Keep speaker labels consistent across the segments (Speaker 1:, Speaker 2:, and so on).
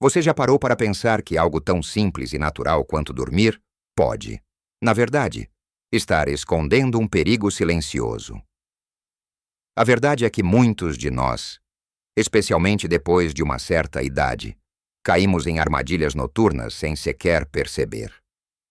Speaker 1: Você já parou para pensar que algo tão simples e natural quanto dormir pode, na verdade, estar escondendo um perigo silencioso? A verdade é que muitos de nós, especialmente depois de uma certa idade, caímos em armadilhas noturnas sem sequer perceber.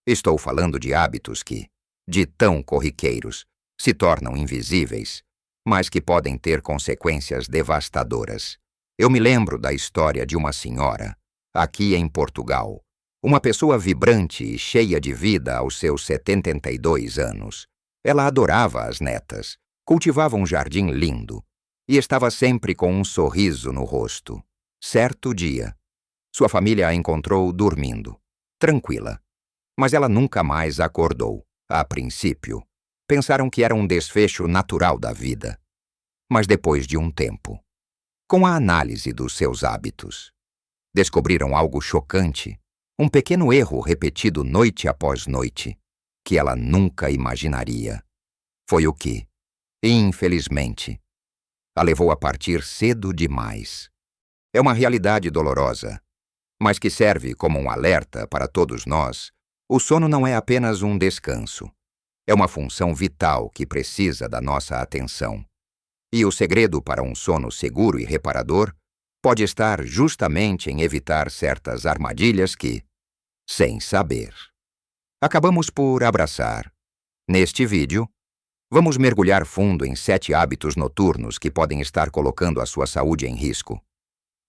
Speaker 1: Estou falando de hábitos que, de tão corriqueiros, se tornam invisíveis, mas que podem ter consequências devastadoras. Eu me lembro da história de uma senhora, aqui em Portugal, uma pessoa vibrante e cheia de vida aos seus 72 anos. Ela adorava as netas, cultivava um jardim lindo e estava sempre com um sorriso no rosto. Certo dia, sua família a encontrou dormindo, tranquila. Mas ela nunca mais acordou. A princípio, pensaram que era um desfecho natural da vida. Mas depois de um tempo, com a análise dos seus hábitos, descobriram algo chocante, um pequeno erro repetido noite após noite, que ela nunca imaginaria. Foi o que, infelizmente, a levou a partir cedo demais. É uma realidade dolorosa, mas que serve como um alerta para todos nós. O sono não é apenas um descanso. É uma função vital que precisa da nossa atenção. E o segredo para um sono seguro e reparador pode estar justamente em evitar certas armadilhas que, sem saber, acabamos por abraçar. Neste vídeo, vamos mergulhar fundo em 7 hábitos noturnos que podem estar colocando a sua saúde em risco.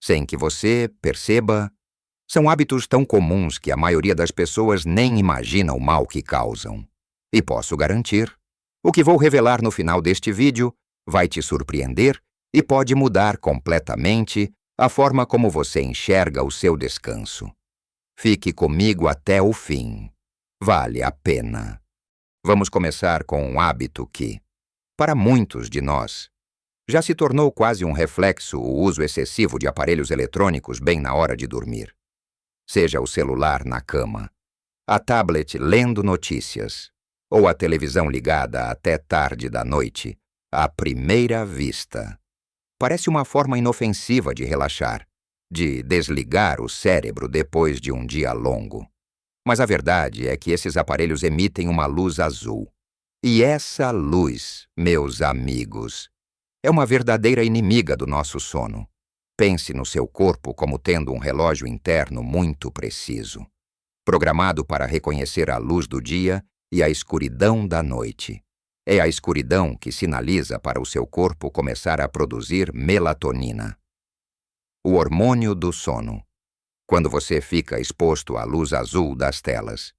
Speaker 1: Sem que você perceba, são hábitos tão comuns que a maioria das pessoas nem imagina o mal que causam. E posso garantir, o que vou revelar no final deste vídeo vai te surpreender e pode mudar completamente a forma como você enxerga o seu descanso. Fique comigo até o fim. Vale a pena. Vamos começar com um hábito que, para muitos de nós, já se tornou quase um reflexo o uso excessivo de aparelhos eletrônicos bem na hora de dormir. Seja o celular na cama, a tablet lendo notícias ou a televisão ligada até tarde da noite, à primeira vista. Parece uma forma inofensiva de relaxar, de desligar o cérebro depois de um dia longo. Mas a verdade é que esses aparelhos emitem uma luz azul. E essa luz, meus amigos, é uma verdadeira inimiga do nosso sono. Pense no seu corpo como tendo um relógio interno muito preciso, programado para reconhecer a luz do dia e a escuridão da noite. É a escuridão que sinaliza para o seu corpo começar a produzir melatonina, o hormônio do sono. Quando você fica exposto à luz azul das telas,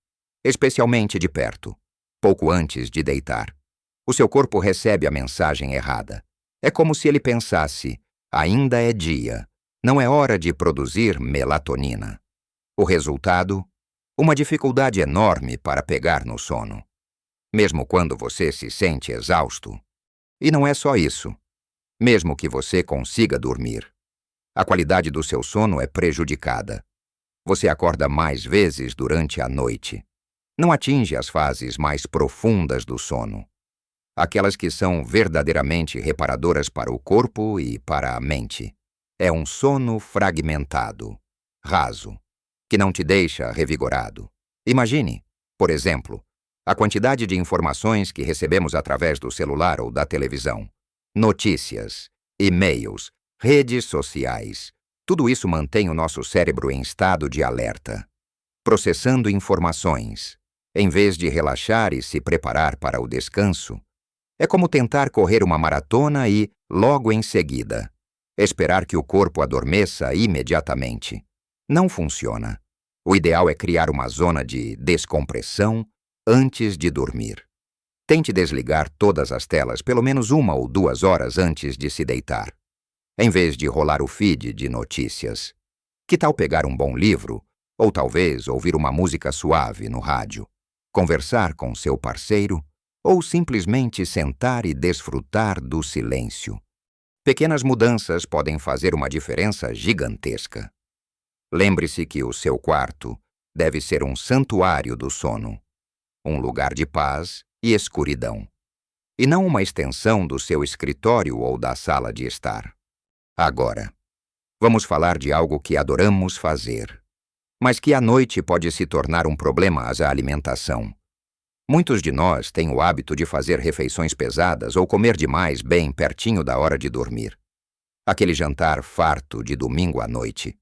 Speaker 1: especialmente de perto, pouco antes de deitar, o seu corpo recebe a mensagem errada. É como se ele pensasse: ainda é dia, não é hora de produzir melatonina. O resultado? Uma dificuldade enorme para pegar no sono, mesmo quando você se sente exausto. E não é só isso. Mesmo que você consiga dormir, a qualidade do seu sono é prejudicada. Você acorda mais vezes durante a noite. Não atinge as fases mais profundas do sono, aquelas que são verdadeiramente reparadoras para o corpo e para a mente. É um sono fragmentado, raso, que não te deixa revigorado. Imagine, por exemplo, a quantidade de informações que recebemos através do celular ou da televisão. Notícias, e-mails, redes sociais. Tudo isso mantém o nosso cérebro em estado de alerta, processando informações. Em vez de relaxar e se preparar para o descanso, é como tentar correr uma maratona e, logo em seguida, esperar que o corpo adormeça imediatamente. Não funciona. O ideal é criar uma zona de descompressão antes de dormir. Tente desligar todas as telas pelo menos 1 ou 2 horas antes de se deitar. Em vez de rolar o feed de notícias, que tal pegar um bom livro ou talvez ouvir uma música suave no rádio, conversar com seu parceiro ou simplesmente sentar e desfrutar do silêncio? Pequenas mudanças podem fazer uma diferença gigantesca. Lembre-se que o seu quarto deve ser um santuário do sono, um lugar de paz e escuridão, e não uma extensão do seu escritório ou da sala de estar. Agora, Vamos falar de algo que adoramos fazer, mas que à noite pode se tornar um problema à alimentação. Muitos de nós têm o hábito de fazer refeições pesadas ou comer demais bem pertinho da hora de dormir. Aquele jantar farto de domingo à noite.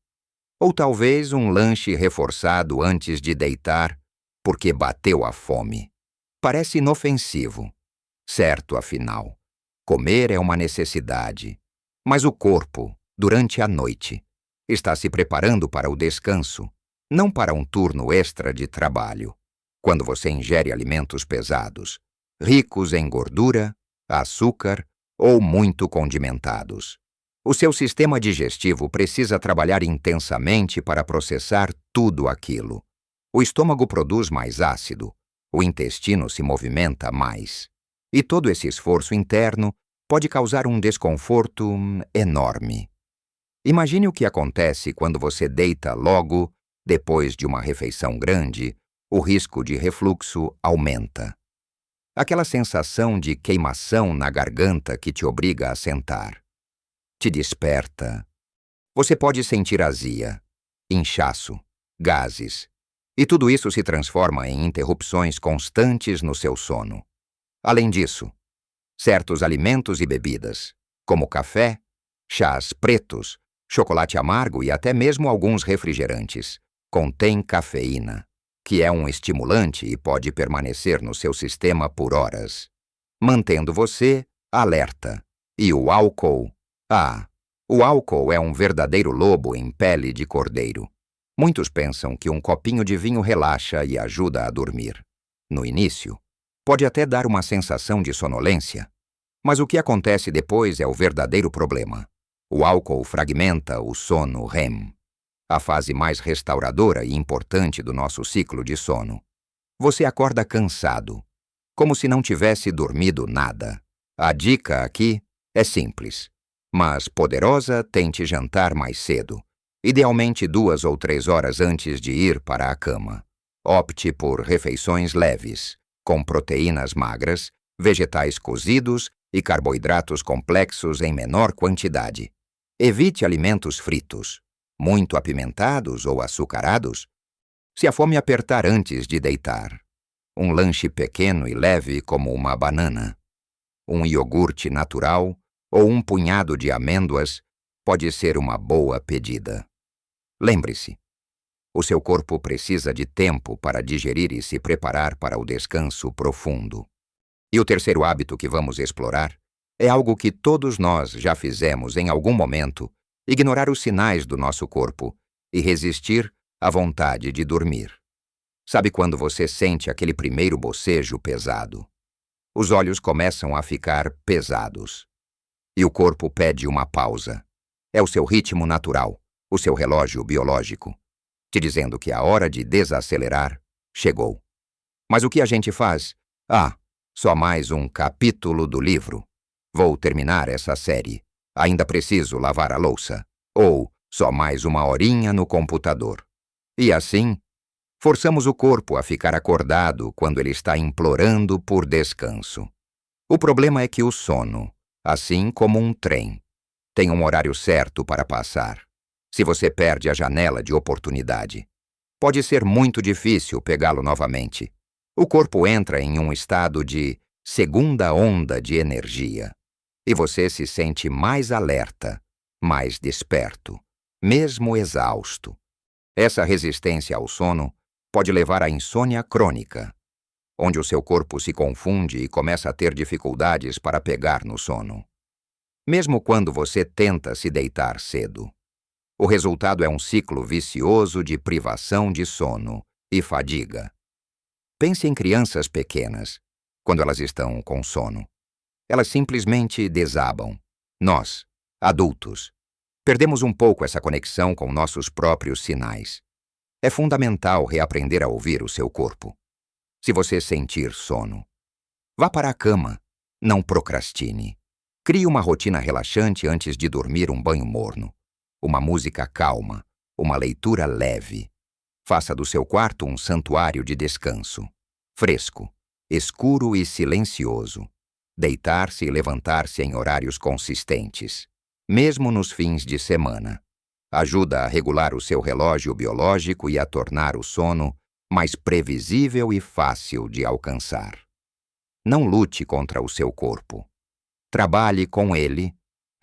Speaker 1: Ou talvez um lanche reforçado antes de deitar, porque bateu a fome. Parece inofensivo. Certo, afinal. Comer é uma necessidade. Mas o corpo, durante a noite, está se preparando para o descanso, não para um turno extra de trabalho. Quando você ingere alimentos pesados, ricos em gordura, açúcar ou muito condimentados. O seu sistema digestivo precisa trabalhar intensamente para processar tudo aquilo. O estômago produz mais ácido, o intestino se movimenta mais. E todo esse esforço interno pode causar um desconforto enorme. Imagine o que acontece quando você deita logo depois de uma refeição grande. O risco de refluxo aumenta. Aquela sensação de queimação na garganta que te obriga a sentar. Te desperta. Você pode sentir azia, inchaço, gases. E tudo isso se transforma em interrupções constantes no seu sono. Além disso, certos alimentos e bebidas, como café, chás pretos, chocolate amargo e até mesmo alguns refrigerantes, contêm cafeína, que é um estimulante e pode permanecer no seu sistema por horas, mantendo você alerta. E o álcool? O álcool é um verdadeiro lobo em pele de cordeiro. Muitos pensam que um copinho de vinho relaxa e ajuda a dormir. No início, pode até dar uma sensação de sonolência, mas o que acontece depois é o verdadeiro problema. O álcool fragmenta o sono REM. A fase mais restauradora e importante do nosso ciclo de sono. Você acorda cansado, como se não tivesse dormido nada. A dica aqui é simples, mas poderosa: tente jantar mais cedo, idealmente 2 ou 3 horas antes de ir para a cama. Opte por refeições leves, com proteínas magras, vegetais cozidos e carboidratos complexos em menor quantidade. Evite alimentos fritos, muito apimentados ou açucarados. Se a fome apertar antes de deitar, um lanche pequeno e leve como uma banana, um iogurte natural ou um punhado de amêndoas pode ser uma boa pedida. Lembre-se, o seu corpo precisa de tempo para digerir e se preparar para o descanso profundo. E o terceiro hábito que vamos explorar é algo que todos nós já fizemos em algum momento: ignorar os sinais do nosso corpo e resistir à vontade de dormir. Sabe quando você sente aquele primeiro bocejo pesado? Os olhos começam a ficar pesados. E o corpo pede uma pausa. É o seu ritmo natural, o seu relógio biológico, te dizendo que a hora de desacelerar chegou. Mas o que a gente faz? Só mais um capítulo do livro. Vou terminar essa série. Ainda preciso lavar a louça. Ou só mais uma horinha no computador. E assim, forçamos o corpo a ficar acordado quando ele está implorando por descanso. O problema é que o sono, assim como um trem, tem um horário certo para passar. Se você perde a janela de oportunidade, pode ser muito difícil pegá-lo novamente. O corpo entra em um estado de segunda onda de energia. E você se sente mais alerta, mais desperto, mesmo exausto. Essa resistência ao sono pode levar à insônia crônica, onde o seu corpo se confunde e começa a ter dificuldades para pegar no sono. Mesmo quando você tenta se deitar cedo, o resultado é um ciclo vicioso de privação de sono e fadiga. Pense em crianças pequenas, quando elas estão com sono. Elas simplesmente desabam. Nós, adultos, perdemos um pouco essa conexão com nossos próprios sinais. É fundamental reaprender a ouvir o seu corpo. Se você sentir sono, vá para a cama. Não procrastine. Crie uma rotina relaxante antes de dormir: um banho morno, uma música calma, uma leitura leve. Faça do seu quarto um santuário de descanso. Fresco, escuro e silencioso. Deitar-se e levantar-se em horários consistentes, mesmo nos fins de semana. Ajuda a regular o seu relógio biológico e a tornar o sono mais previsível e fácil de alcançar. Não lute contra o seu corpo. Trabalhe com ele,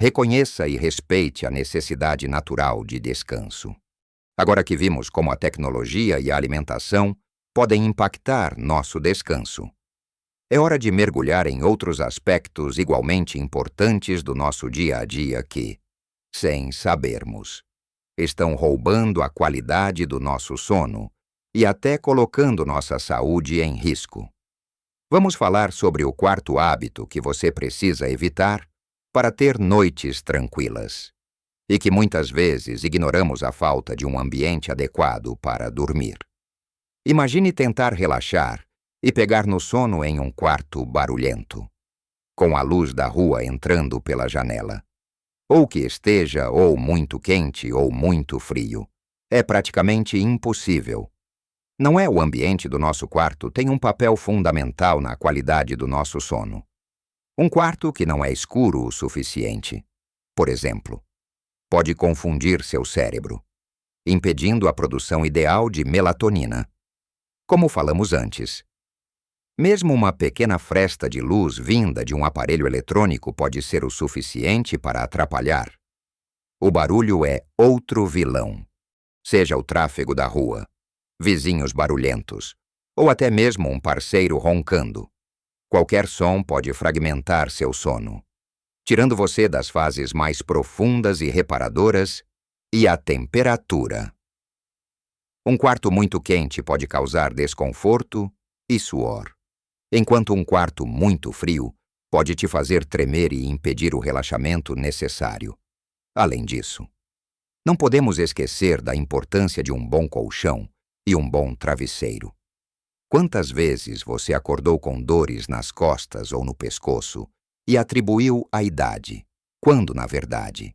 Speaker 1: reconheça e respeite a necessidade natural de descanso. Agora que vimos como a tecnologia e a alimentação podem impactar nosso descanso, é hora de mergulhar em outros aspectos igualmente importantes do nosso dia a dia que, sem sabermos, estão roubando a qualidade do nosso sono e até colocando nossa saúde em risco. Vamos falar sobre o quarto hábito que você precisa evitar para ter noites tranquilas, e que muitas vezes ignoramos a falta de um ambiente adequado para dormir. Imagine tentar relaxar e pegar no sono em um quarto barulhento, com a luz da rua entrando pela janela. Ou que esteja ou muito quente ou muito frio. É praticamente impossível. Não é o ambiente do nosso quarto tem um papel fundamental na qualidade do nosso sono. Um quarto que não é escuro o suficiente, por exemplo, pode confundir seu cérebro, impedindo a produção ideal de melatonina. Como falamos antes, mesmo uma pequena fresta de luz vinda de um aparelho eletrônico pode ser o suficiente para atrapalhar. O barulho é outro vilão, seja o tráfego da rua, vizinhos barulhentos, ou até mesmo um parceiro roncando. Qualquer som pode fragmentar seu sono, tirando você das fases mais profundas e reparadoras, e a temperatura. Um quarto muito quente pode causar desconforto e suor, enquanto um quarto muito frio pode te fazer tremer e impedir o relaxamento necessário. Além disso, não podemos esquecer da importância de um bom colchão e um bom travesseiro. Quantas vezes você acordou com dores nas costas ou no pescoço e atribuiu à idade, quando, na verdade,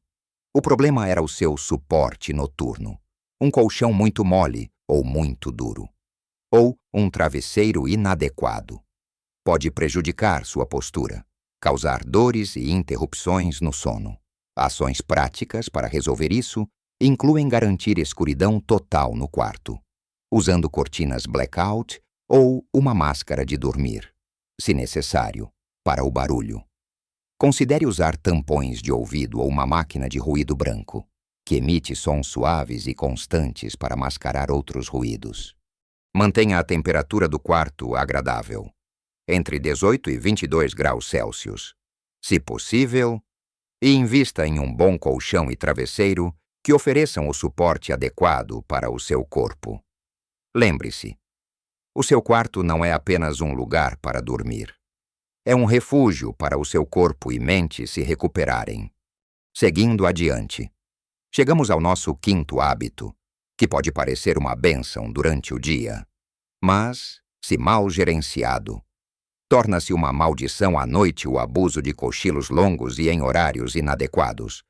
Speaker 1: o problema era o seu suporte noturno, um colchão muito mole ou muito duro, ou um travesseiro inadequado? Pode prejudicar sua postura, causar dores e interrupções no sono. Ações práticas para resolver isso incluem garantir escuridão total no quarto, usando cortinas blackout ou uma máscara de dormir, se necessário, para o barulho. Considere usar tampões de ouvido ou uma máquina de ruído branco, que emite sons suaves e constantes para mascarar outros ruídos. Mantenha a temperatura do quarto agradável, entre 18 e 22 graus Celsius, se possível, e invista em um bom colchão e travesseiro que ofereçam o suporte adequado para o seu corpo. Lembre-se, o seu quarto não é apenas um lugar para dormir. É um refúgio para o seu corpo e mente se recuperarem. Seguindo adiante, chegamos ao nosso quinto hábito, que pode parecer uma bênção durante o dia, mas, se mal gerenciado, torna-se uma maldição à noite o abuso de cochilos longos e em horários inadequados.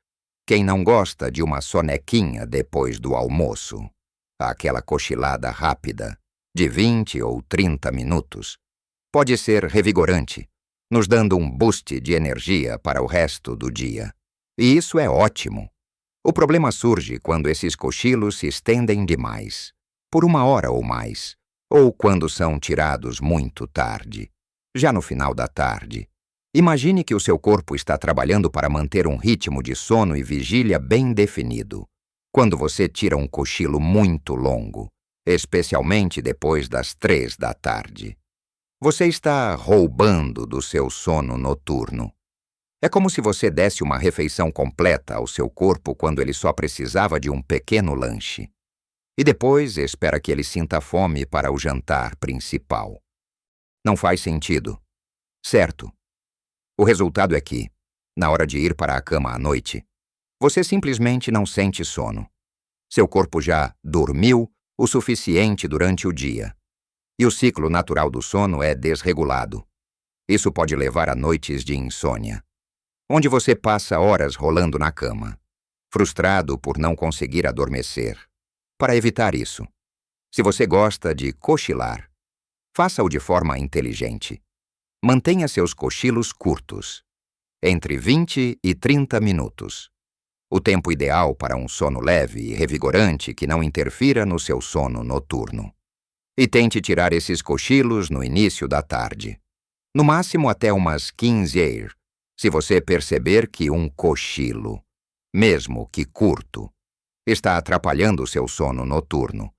Speaker 1: Quem não gosta de uma sonequinha depois do almoço? Aquela cochilada rápida, de 20 ou 30 minutos, pode ser revigorante, nos dando um boost de energia para o resto do dia. E isso é ótimo. O problema surge quando esses cochilos se estendem demais, por 1 hora ou mais, ou quando são tirados muito tarde. Já no final da tarde, imagine que o seu corpo está trabalhando para manter um ritmo de sono e vigília bem definido. Quando você tira um cochilo muito longo, especialmente depois das 3 da tarde, você está roubando do seu sono noturno. É como se você desse uma refeição completa ao seu corpo quando ele só precisava de um pequeno lanche. E depois espera que ele sinta fome para o jantar principal. Não faz sentido. Certo. O resultado é que, na hora de ir para a cama à noite, você simplesmente não sente sono. Seu corpo já dormiu o suficiente durante o dia, e o ciclo natural do sono é desregulado. Isso pode levar a noites de insônia, onde você passa horas rolando na cama, frustrado por não conseguir adormecer. Para evitar isso, se você gosta de cochilar, faça-o de forma inteligente. Mantenha seus cochilos curtos, entre 20 e 30 minutos. o tempo ideal para um sono leve e revigorante que não interfira no seu sono noturno. E tente tirar esses cochilos no início da tarde. No máximo até umas 15 horas, se você perceber que um cochilo, mesmo que curto, está atrapalhando o seu sono noturno.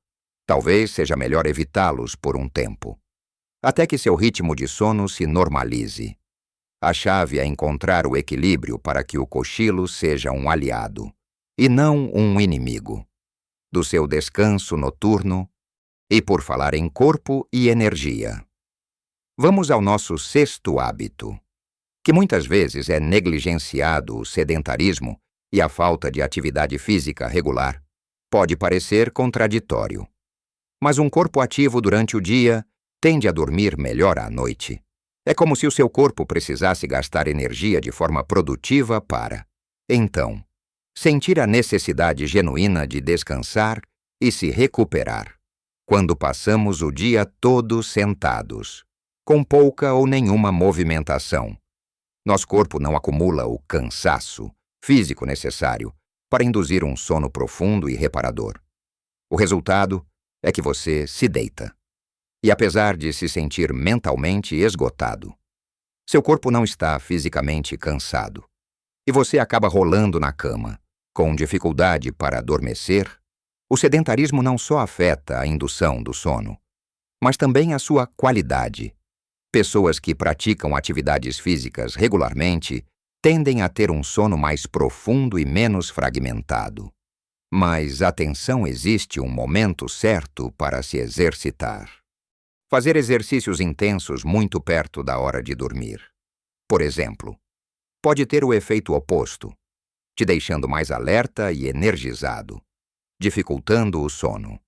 Speaker 1: Talvez seja melhor evitá-los por um tempo, até que seu ritmo de sono se normalize. A chave é encontrar o equilíbrio para que o cochilo seja um aliado, e não um inimigo, do seu descanso noturno. E por falar em corpo e energia, vamos ao nosso 6º hábito, que muitas vezes é negligenciado: o sedentarismo e a falta de atividade física regular. Pode parecer contraditório, mas um corpo ativo durante o dia tende a dormir melhor à noite. É como se o seu corpo precisasse gastar energia de forma produtiva para, então, sentir a necessidade genuína de descansar e se recuperar. Quando passamos o dia todo sentados, com pouca ou nenhuma movimentação, nosso corpo não acumula o cansaço físico necessário para induzir um sono profundo e reparador. O resultado é que você se deita. E apesar de se sentir mentalmente esgotado, seu corpo não está fisicamente cansado. E você acaba rolando na cama, com dificuldade para adormecer. O sedentarismo não só afeta a indução do sono, mas também a sua qualidade. Pessoas que praticam atividades físicas regularmente tendem a ter um sono mais profundo e menos fragmentado. Mas atenção, existe um momento certo para se exercitar. Fazer exercícios intensos muito perto da hora de dormir, por exemplo, pode ter o efeito oposto, te deixando mais alerta e energizado, dificultando o sono.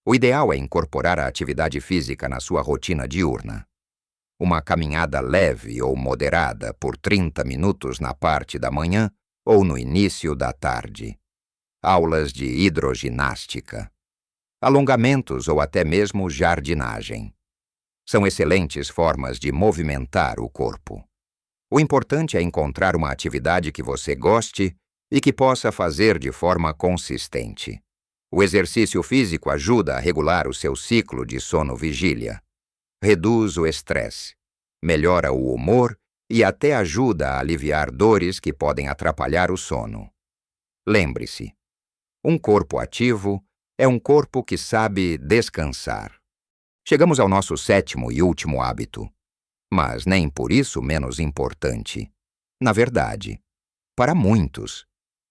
Speaker 1: O ideal é incorporar a atividade física na sua rotina diurna. Uma caminhada leve ou moderada por 30 minutos na parte da manhã ou no início da tarde. Aulas de hidroginástica, alongamentos ou até mesmo jardinagem. São excelentes formas de movimentar o corpo. O importante é encontrar uma atividade que você goste e que possa fazer de forma consistente. O exercício físico ajuda a regular o seu ciclo de sono-vigília, reduz o estresse, melhora o humor e até ajuda a aliviar dores que podem atrapalhar o sono. Lembre-se, um corpo ativo é um corpo que sabe descansar. Chegamos ao nosso 7º e último hábito, mas nem por isso menos importante. Na verdade, para muitos,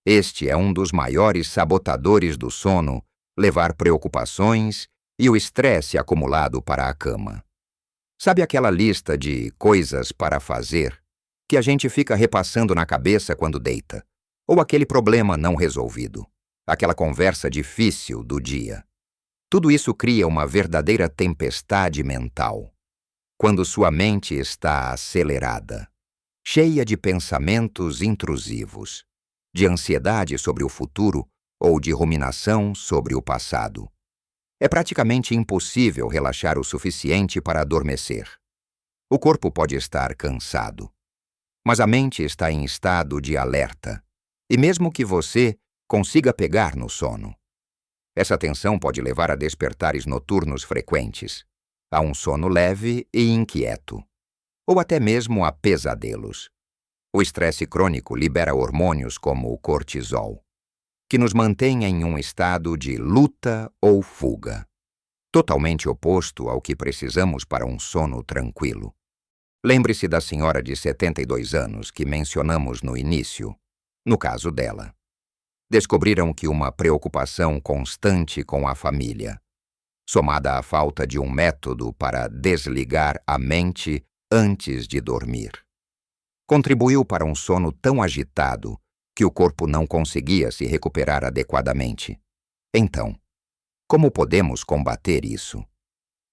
Speaker 1: este é um dos maiores sabotadores do sono: levar preocupações e o estresse acumulado para a cama. Sabe aquela lista de coisas para fazer que a gente fica repassando na cabeça quando deita? Ou aquele problema não resolvido? Aquela conversa difícil do dia? Tudo isso cria uma verdadeira tempestade mental. Quando sua mente está acelerada, cheia de pensamentos intrusivos, de ansiedade sobre o futuro ou de ruminação sobre o passado. É praticamente impossível relaxar o suficiente para adormecer. O corpo pode estar cansado, mas a mente está em estado de alerta, e mesmo que você consiga pegar no sono, essa tensão pode levar a despertares noturnos frequentes, a um sono leve e inquieto, ou até mesmo a pesadelos. O estresse crônico libera hormônios como o cortisol, que nos mantém em um estado de luta ou fuga, totalmente oposto ao que precisamos para um sono tranquilo. Lembre-se da senhora de 72 anos que mencionamos no início. No caso dela, descobriram que uma preocupação constante com a família, somada à falta de um método para desligar a mente antes de dormir, contribuiu para um sono tão agitado que o corpo não conseguia se recuperar adequadamente. Então, como podemos combater isso?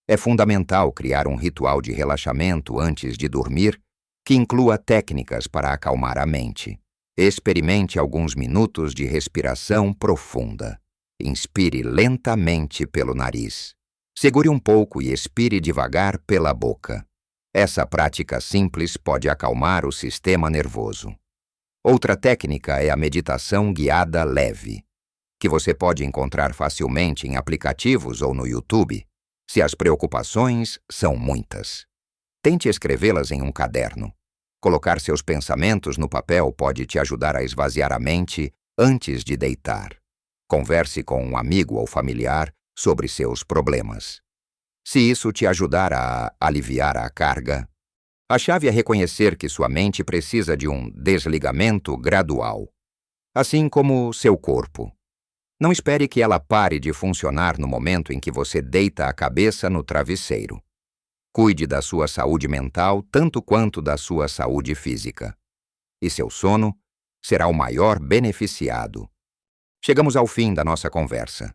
Speaker 1: É fundamental criar um ritual de relaxamento antes de dormir que inclua técnicas para acalmar a mente. Experimente alguns minutos de respiração profunda. Inspire lentamente pelo nariz. Segure um pouco e expire devagar pela boca. Essa prática simples pode acalmar o sistema nervoso. Outra técnica é a meditação guiada leve, que você pode encontrar facilmente em aplicativos ou no YouTube, se as preocupações são muitas. Tente escrevê-las em um caderno. Colocar seus pensamentos no papel pode te ajudar a esvaziar a mente antes de deitar. Converse com um amigo ou familiar sobre seus problemas. Se isso te ajudar a aliviar a carga, a chave é reconhecer que sua mente precisa de um desligamento gradual, assim como seu corpo. Não espere que ela pare de funcionar no momento em que você deita a cabeça no travesseiro. Cuide da sua saúde mental tanto quanto da sua saúde física. E seu sono será o maior beneficiado. Chegamos ao fim da nossa conversa.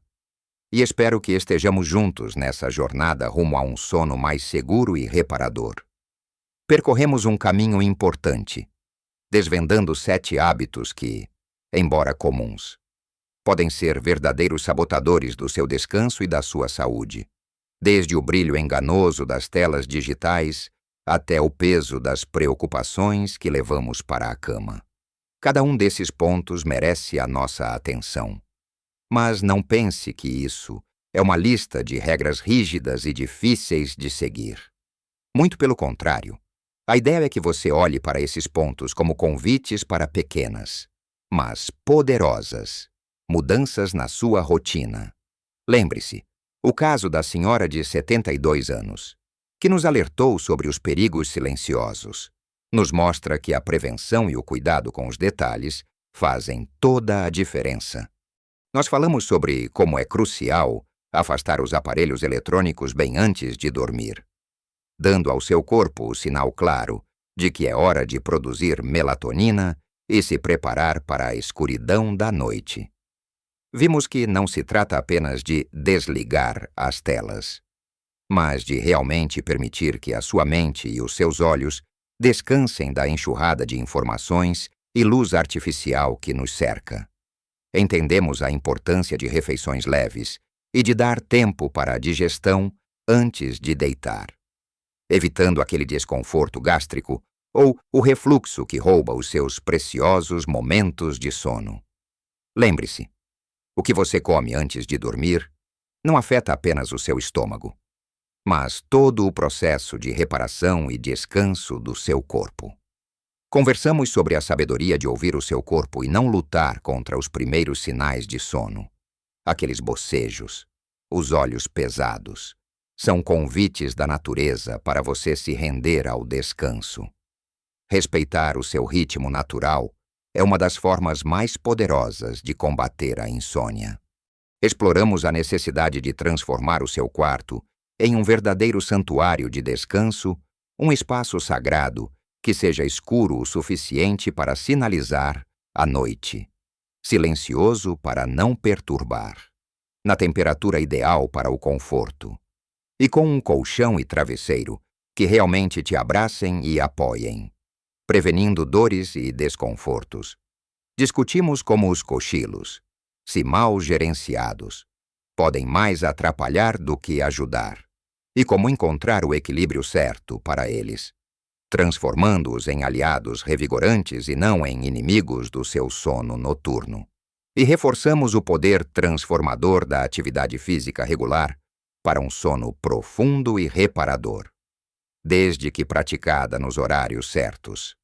Speaker 1: E espero que estejamos juntos nessa jornada rumo a um sono mais seguro e reparador. Percorremos um caminho importante, desvendando 7 hábitos que, embora comuns, podem ser verdadeiros sabotadores do seu descanso e da sua saúde, desde o brilho enganoso das telas digitais até o peso das preocupações que levamos para a cama. Cada um desses pontos merece a nossa atenção. Mas não pense que isso é uma lista de regras rígidas e difíceis de seguir. Muito pelo contrário, a ideia é que você olhe para esses pontos como convites para pequenas, mas poderosas, mudanças na sua rotina. Lembre-se, o caso da senhora de 72 anos, que nos alertou sobre os perigos silenciosos, nos mostra que a prevenção e o cuidado com os detalhes fazem toda a diferença. Nós falamos sobre como é crucial afastar os aparelhos eletrônicos bem antes de dormir, dando ao seu corpo o sinal claro de que é hora de produzir melatonina e se preparar para a escuridão da noite. Vimos que não se trata apenas de desligar as telas, mas de realmente permitir que a sua mente e os seus olhos descansem da enxurrada de informações e luz artificial que nos cerca. Entendemos a importância de refeições leves e de dar tempo para a digestão antes de deitar, evitando aquele desconforto gástrico ou o refluxo que rouba os seus preciosos momentos de sono. Lembre-se, o que você come antes de dormir não afeta apenas o seu estômago, mas todo o processo de reparação e descanso do seu corpo. Conversamos sobre a sabedoria de ouvir o seu corpo e não lutar contra os primeiros sinais de sono. Aqueles bocejos, os olhos pesados, são convites da natureza para você se render ao descanso. Respeitar o seu ritmo natural é uma das formas mais poderosas de combater a insônia. Exploramos a necessidade de transformar o seu quarto em um verdadeiro santuário de descanso, um espaço sagrado que seja escuro o suficiente para sinalizar a noite, silencioso para não perturbar, na temperatura ideal para o conforto, e com um colchão e travesseiro que realmente te abracem e apoiem, prevenindo dores e desconfortos. Discutimos como os cochilos, se mal gerenciados, podem mais atrapalhar do que ajudar, e como encontrar o equilíbrio certo para eles, transformando-os em aliados revigorantes e não em inimigos do seu sono noturno. E reforçamos o poder transformador da atividade física regular para um sono profundo e reparador, desde que praticada nos horários certos,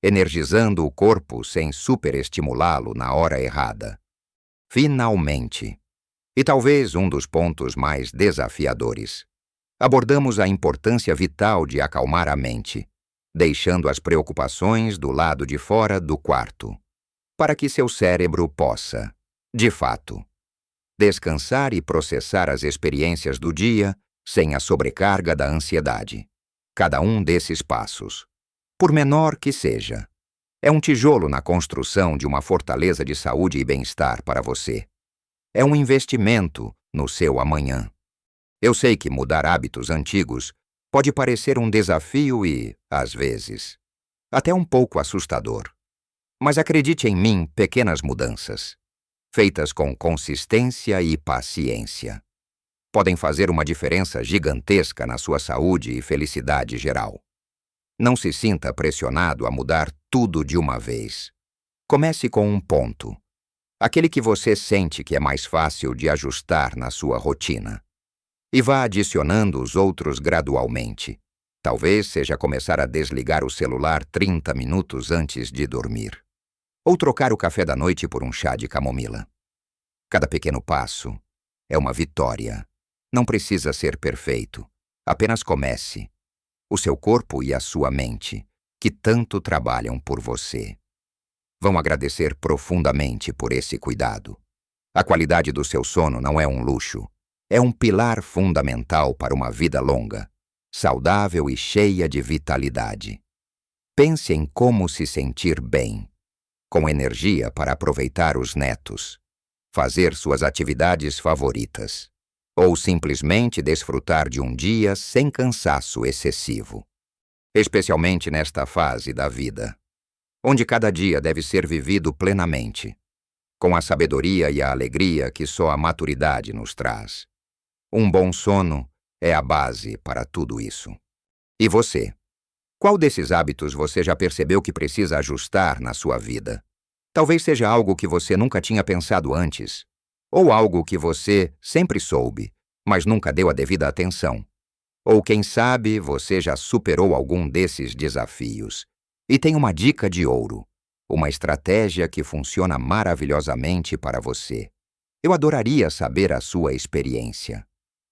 Speaker 1: energizando o corpo sem superestimulá-lo na hora errada. Finalmente, e talvez um dos pontos mais desafiadores, abordamos a importância vital de acalmar a mente, deixando as preocupações do lado de fora do quarto, para que seu cérebro possa, de fato, descansar e processar as experiências do dia sem a sobrecarga da ansiedade. Cada um desses passos, por menor que seja, é um tijolo na construção de uma fortaleza de saúde e bem-estar para você. É um investimento no seu amanhã. Eu sei que mudar hábitos antigos pode parecer um desafio e, às vezes, até um pouco assustador. Mas acredite em mim, pequenas mudanças, feitas com consistência e paciência, podem fazer uma diferença gigantesca na sua saúde e felicidade geral. Não se sinta pressionado a mudar tudo de uma vez. Comece com um ponto, aquele que você sente que é mais fácil de ajustar na sua rotina. E vá adicionando os outros gradualmente. Talvez seja começar a desligar o celular 30 minutos antes de dormir. Ou trocar o café da noite por um chá de camomila. Cada pequeno passo é uma vitória. Não precisa ser perfeito. Apenas comece. O seu corpo e a sua mente, que tanto trabalham por você, vão agradecer profundamente por esse cuidado. A qualidade do seu sono não é um luxo. É um pilar fundamental para uma vida longa, saudável e cheia de vitalidade. Pense em como se sentir bem, com energia para aproveitar os netos, fazer suas atividades favoritas, ou simplesmente desfrutar de um dia sem cansaço excessivo. Especialmente nesta fase da vida, onde cada dia deve ser vivido plenamente, com a sabedoria e a alegria que só a maturidade nos traz. Um bom sono é a base para tudo isso. E você? Qual desses hábitos você já percebeu que precisa ajustar na sua vida? Talvez seja algo que você nunca tinha pensado antes, ou algo que você sempre soube, mas nunca deu a devida atenção. Ou quem sabe você já superou algum desses desafios e tem uma dica de ouro, uma estratégia que funciona maravilhosamente para você. Eu adoraria saber a sua experiência.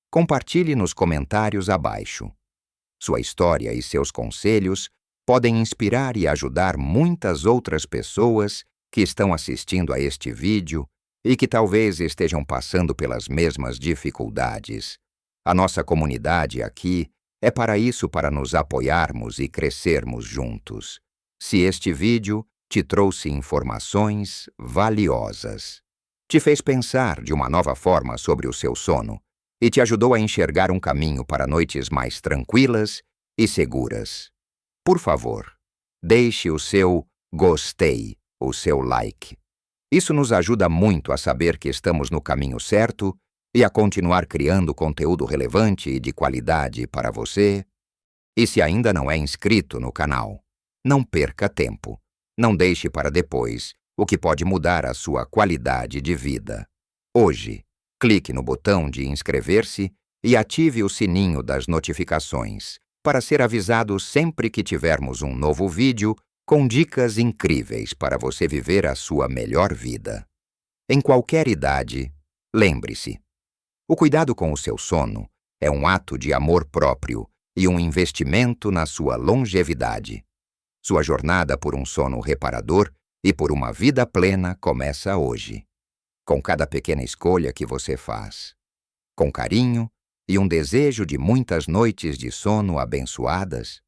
Speaker 1: Compartilhe nos comentários abaixo. Sua história e seus conselhos podem inspirar e ajudar muitas outras pessoas que estão assistindo a este vídeo e que talvez estejam passando pelas mesmas dificuldades. A nossa comunidade aqui é para isso, para nos apoiarmos e crescermos juntos. Se este vídeo te trouxe informações valiosas, te fez pensar de uma nova forma sobre o seu sono, e te ajudou a enxergar um caminho para noites mais tranquilas e seguras, por favor, deixe o seu gostei, o seu like. Isso nos ajuda muito a saber que estamos no caminho certo e a continuar criando conteúdo relevante e de qualidade para você. E se ainda não é inscrito no canal, não perca tempo. Não deixe para depois o que pode mudar a sua qualidade de vida. Hoje, clique no botão de inscrever-se e ative o sininho das notificações para ser avisado sempre que tivermos um novo vídeo com dicas incríveis para você viver a sua melhor vida. Em qualquer idade, lembre-se, o cuidado com o seu sono é um ato de amor próprio e um investimento na sua longevidade. Sua jornada por um sono reparador e por uma vida plena começa hoje, com cada pequena escolha que você faz, com carinho e um desejo de muitas noites de sono abençoadas.